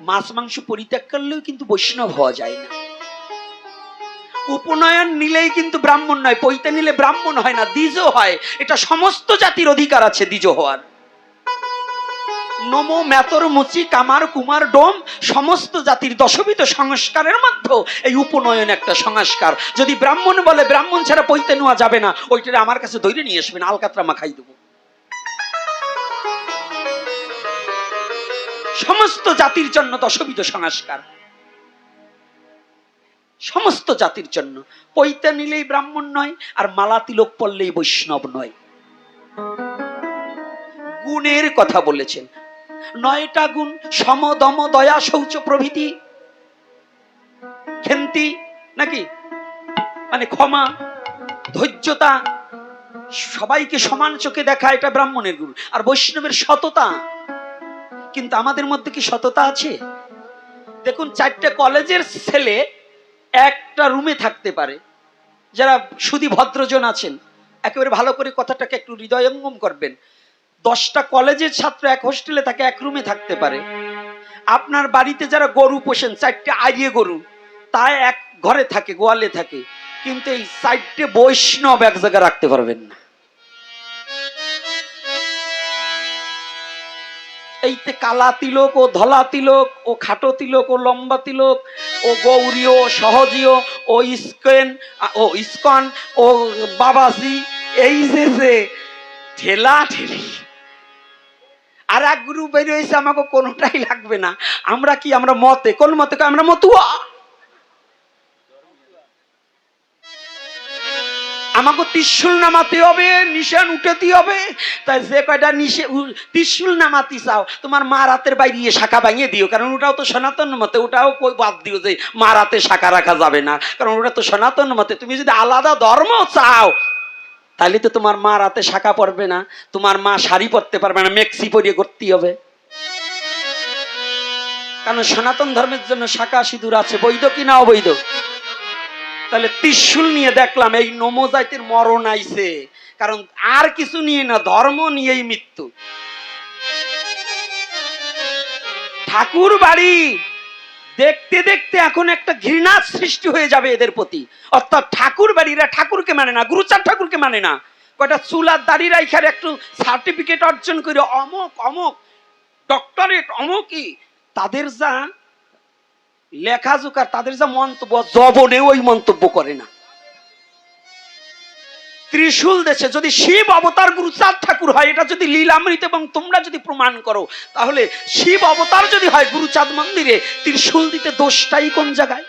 মাছ মাংস পরিত্যাগ করলেও কিন্তু বৈষ্ণব হওয়া যায় না। উপনয়ন নিলেই কিন্তু ব্রাহ্মণ নয়, পৈতে নিলে ব্রাহ্মণ হয় না, দ্বিজ হয়। এটা সমস্ত জাতির অধিকার আছে দ্বিজ হওয়ার। নমো মেতর মুচি কামার কুমার ডোম, সমস্ত জাতির দশবিধ সংস্কারের মধ্যে এই উপনয়ন একটা সংস্কার। যদি ব্রাহ্মণ বলে ব্রাহ্মণ ছাড়া পৈতে নেওয়া যাবে না, ওইটা আমার কাছে ধরে নিয়ে আসবেন, আলকাতরা মাখাই দেবো। সমস্ত জাতির জন্য দশবিধ সংস্কার, সমস্ত জাতির জন্য। পৈতে নিলেই ব্রাহ্মণ নয়, আর মালা তিলক পড়লেই বৈষ্ণব নয়। গুণের কথা বলেছেন, 9টা গুণ, সম দম দয়া শৌচ প্রভৃতি। ক্ষেন্তি নাকি মানে ক্ষমা, ধৈর্যতা, সবাইকে সমান চোখে দেখা, এটা ব্রাহ্মণের গুণ। আর বৈষ্ণবের সততা। কিন্তু আমাদের মধ্যে কি সততা আছে? দেখুন, 4টে কলেজের ছেলে একটা রুমে থাকতে পারে। যারা সুধী ভদ্রজন আছেন, একেবারে ভালো করে কথাটাকে একটু হৃদয়ঙ্গম করবেন। 10টা কলেজের ছাত্র এক হোস্টেলে থাকে, এক রুমে থাকতে পারে। আপনার বাড়িতে যারা গরু পোষেন, 4টে আইয়ে গরু, তা এক ঘরে থাকে, গোয়ালে থাকে। কিন্তু এই 4টে বৈষ্ণব এক জায়গায় রাখতে পারবেন না। এইতে কালা তিলক ও ধলা তিলক ও খাটো তিলক ও লম্বা তিলক ও গৌরীয় সহজীয় ও ইস্কন ও বাবাজি, এই যে ঠেলা ঠেলি। আর এক গ্রুপ বেরিয়ে হয়েছে, আমাকে কোনোটাই লাগবে না। আমরা কি? আমরা মতে। কোন মতে? আমরা মতুয়া। আমাকে ত্রিশূল নামাতে হবে, নিশান উঠাতে হবে। তাই যে কয়টা ত্রিশূল নামাতে চাও, তোমার মা রাতের বাইরে শাখা ভাঙিয়ে দিও, কারণ ওটাও তো সনাতন মতে। ওটাও কই বাদ দিও যে মা রাতে শাখা রাখা যাবে না, কারণ ওটা তো সনাতন মতে। তুমি যদি আলাদা ধর্ম চাও, তাহলে তো তোমার মা রাতে শাখা পরবে না, তোমার মা শাড়ি পরতে পারবে না, মেক্সি পরিয়ে করতে হবে। কারণ সনাতন ধর্মের জন্য শাখা সিঁদুর আছে। বৈধ কি না অবৈধ? তাহলে ত্রিশূল নিয়ে দেখলাম এই নমো জাতির মরণ আইছে, কারণ আর কিছু নিয়ে না, ধর্ম নিয়েই মৃত্যু। ঠাকুর বাড়ি দেখতে দেখতে এখন একটা ঘৃণার সৃষ্টি হয়ে যাবে এদের প্রতি। অর্থাৎ ঠাকুর বাড়িরা ঠাকুরকে মানে না, গুরুচাঁদ ঠাকুরকে মানে না। কয়টা চুলার দাড়ি রাইখার একটু সার্টিফিকেট অর্জন করে অমুক অমুক ডক্টরেট অমুকই, তাদের যা লেখাজোকার, তাদের যা মন্তব্য, জবনেও ওই মন্তব্য করে না। ত্রিশূল দেশে যদি শিব অবতার গুরুচাঁদ ঠাকুর হয়, এটা যদি লীলামৃত এবং তোমরা যদি প্রমাণ করো, তাহলে শিব অবতার যদি হয় গুরুচাঁদ মন্দিরে, ত্রিশূল দিতে দোষটাই কোন জায়গায়?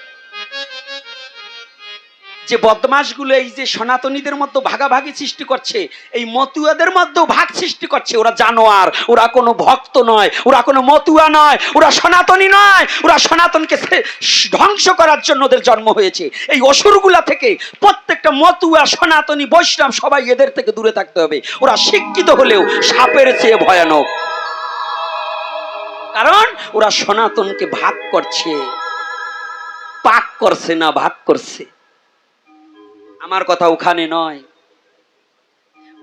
যে বদমাশগুলো এই যে সনাতনীদের মধ্যে ভাগাভাগি সৃষ্টি করছে, এই মতুয়াদের মধ্যেও ভাগ সৃষ্টি করছে। ওরা জানোয়ার, ওরা কোনো ভক্ত নয়, ওরা কোনো মতুয়া নয়, ওরা সনাতনী নয়। ওরা সনাতনকে ধ্বংস করার জন্য ওদের জন্ম হয়েছে। এই অসুরগুলা থেকে প্রত্যেকটা মতুয়া, সনাতনী, বৈষ্ণব সবাই এদের থেকে দূরে থাকতে হবে। ওরা শিক্ষিত হলেও সাপের চেয়ে ভয়ানক, কারণ ওরা সনাতনকে ভাগ করছে, পাক করছে না, ভাগ করছে। আমার কথা ওখানে নয়।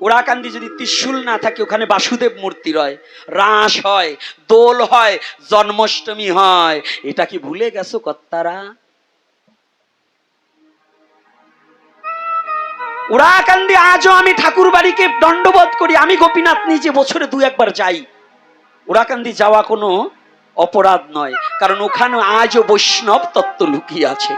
ওরাকান্দি যদি ত্রিশূল না থাকে, ওখানে বাসুদেব মূর্তি রয়, রাস হয়, দোল হয়, জন্মাষ্টমী হয়। এটা কি ভুলে গেছো কর্তারা? ওরাকান্দি আজও আমি ঠাকুর বাড়িকে দণ্ডবোধ করি। আমি গোপীনাথ নিজে বছরে 2-1 যাই। ওরাকান্দি যাওয়া কোনো অপরাধ নয়, কারণ ওখানে আজও বৈষ্ণব তত্ত্ব লুকিয়ে আছে।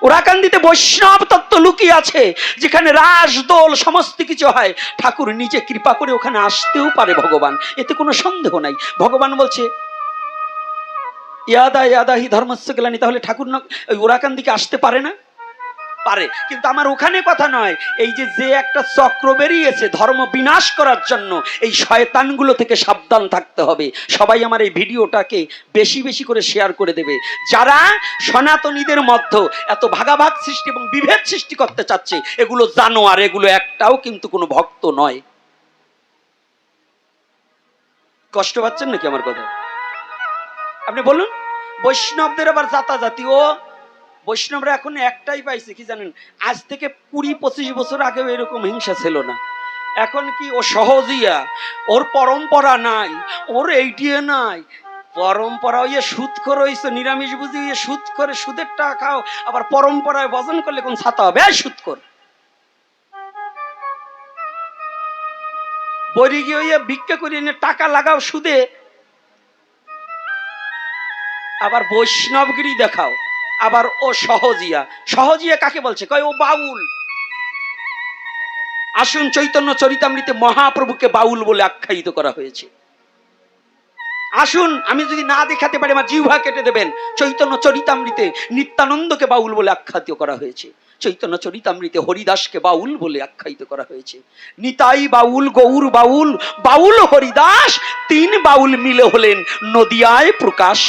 ওরাকান্দিতে বৈষ্ণব তত্ত্ব লুকিয়ে আছে, যেখানে রাস দোল সমস্ত কিছু হয়। ঠাকুর নিজে কৃপা করে ওখানে আসতেও পারে ভগবান, এতে কোনো সন্দেহ নাই। ভগবান বলছে ইয়াদা ইয়াদা হি ধর্মস্য গ্লানি, তাহলে ঠাকুর ওরাকান্দিকে আসতে পারে না? পারে। কিন্তু আমার ওখানে কথা নয়। এই যে একটা চক্র বেরিয়েছে ধর্ম বিনাশ করার জন্য, এই শয়তানগুলো থেকে সাবধান থাকতে হবে। সবাই আমার এই ভিডিওটাকে বেশি বেশি করে শেয়ার করে দেবে। যারা সনাতনীদের মধ্যে এত ভাগাভাগ সৃষ্টি এবং বিভেদ সৃষ্টি করতে চাচ্ছে, এগুলো জানোয়ার, এগুলো একটাও কিন্তু কোনো ভক্ত নয়। কষ্ট পাচ্ছেন নাকি আমার কথা? আপনি বলুন। বৈষ্ণবদের আবার জাতাজাতি, ও বৈষ্ণবরা এখন একটাই পাইছে কি জানেন? আজ থেকে 20-25 বছর আগেও এরকম হিংসা ছিল না। এখন কি ও সহজিয়া, ওর পরম্পরা নাই, ওর এইটিয়ে নাই, পরম্পরা হইয়ে সুদ করে হইছো, নিরামিষ বুঝি হইয়ে সুদ করে সুদের টাকা খাও, আবার পরম্পরায় ভজন করলে কোন ছাতা হবে? সুদ কর বরি গিয়ে হইয়ে ভিক্ষা করিয়ে এনে টাকা লাগাও সুদে, আবার বৈষ্ণবগিরি দেখাও, আবার ও সহজিয়া। সহজিয়া কাকে বলছে? কয় ও বাউল। আসুন, চৈতন্য চরিতামৃতে মহাপ্রভুকে বাউল বলে আখ্যায়িত করা হয়েছে। আসুন, আমি যদি না দেখাতে পারি আমার জিহ্বা কেটে দেবেন। চৈতন্য চরিতামৃতে নিত্যানন্দকে বাউল বলে আখ্যায়িত করা হয়েছে। চৈতন্য চরিতামৃতে হরিদাসকে বাউল বলে আখ্যায়িত করা হয়েছে। নিতাই বাউল, গৌর বাউল, বাউল হরিদাস, তিন বাউল মিলে হলেন নদিয়ায় প্রকাশ।